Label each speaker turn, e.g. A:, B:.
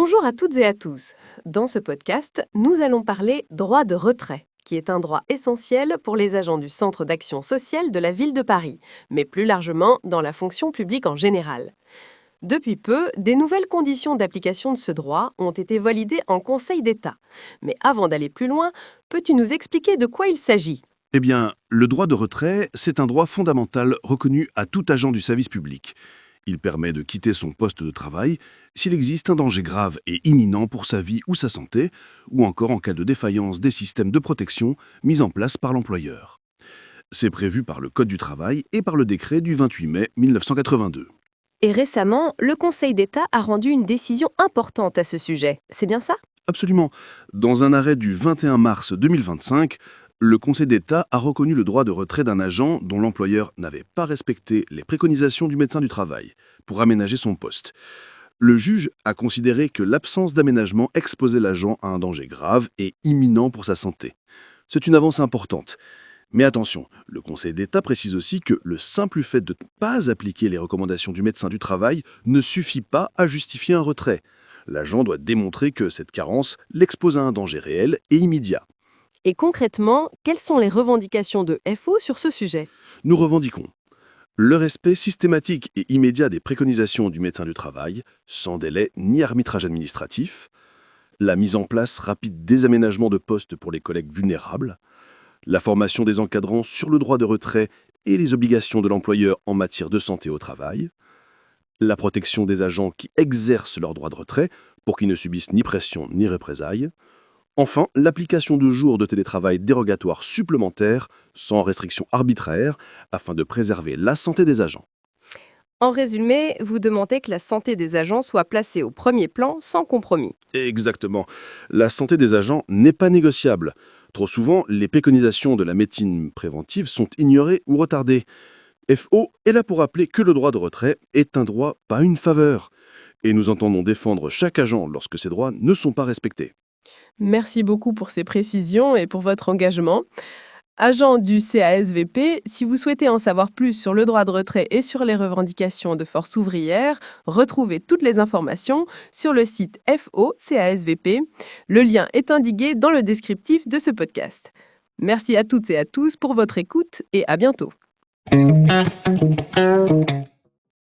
A: Bonjour à toutes et à tous. Dans ce podcast, nous allons parler droit de retrait, qui est un droit essentiel pour les agents du Centre d'action sociale de la ville de Paris, mais plus largement dans la fonction publique en général. Depuis peu, des nouvelles conditions d'application de ce droit ont été validées en Conseil d'État. Mais avant d'aller plus loin, peux-tu nous expliquer de quoi il s'agit ?
B: Eh bien, le droit de retrait, c'est un droit fondamental reconnu à tout agent du service public. Il permet de quitter son poste de travail s'il existe un danger grave et imminent pour sa vie ou sa santé, ou encore en cas de défaillance des systèmes de protection mis en place par l'employeur. C'est prévu par le Code du travail et par le décret du 28 mai 1982.
A: Et récemment, le Conseil d'État a rendu une décision importante à ce sujet. C'est bien ça ?
B: Absolument. Dans un arrêt du 21 mars 2025, le Conseil d'État a reconnu le droit de retrait d'un agent dont l'employeur n'avait pas respecté les préconisations du médecin du travail pour aménager son poste. Le juge a considéré que l'absence d'aménagement exposait l'agent à un danger grave et imminent pour sa santé. C'est une avance importante. Mais attention, le Conseil d'État précise aussi que le simple fait de ne pas appliquer les recommandations du médecin du travail ne suffit pas à justifier un retrait. L'agent doit démontrer que cette carence l'expose à un danger réel et immédiat.
A: Et concrètement, quelles sont les revendications de FO sur ce sujet ?
B: Nous revendiquons le respect systématique et immédiat des préconisations du médecin du travail, sans délai ni arbitrage administratif, la mise en place rapide des aménagements de postes pour les collègues vulnérables, la formation des encadrants sur le droit de retrait et les obligations de l'employeur en matière de santé au travail, la protection des agents qui exercent leur droit de retrait pour qu'ils ne subissent ni pression ni représailles, enfin, l'application de jours de télétravail dérogatoires supplémentaires sans restriction arbitraire afin de préserver la santé des agents.
A: En résumé, vous demandez que la santé des agents soit placée au premier plan sans compromis.
B: Exactement. La santé des agents n'est pas négociable. Trop souvent, les préconisations de la médecine préventive sont ignorées ou retardées. FO est là pour rappeler que le droit de retrait est un droit, pas une faveur. Et nous entendons défendre chaque agent lorsque ces droits ne sont pas respectés.
A: Merci beaucoup pour ces précisions et pour votre engagement. Agent du CASVP, si vous souhaitez en savoir plus sur le droit de retrait et sur les revendications de force ouvrière, retrouvez toutes les informations sur le site FO CASVP. Le lien est indiqué dans le descriptif de ce podcast. Merci à toutes et à tous pour votre écoute et à bientôt.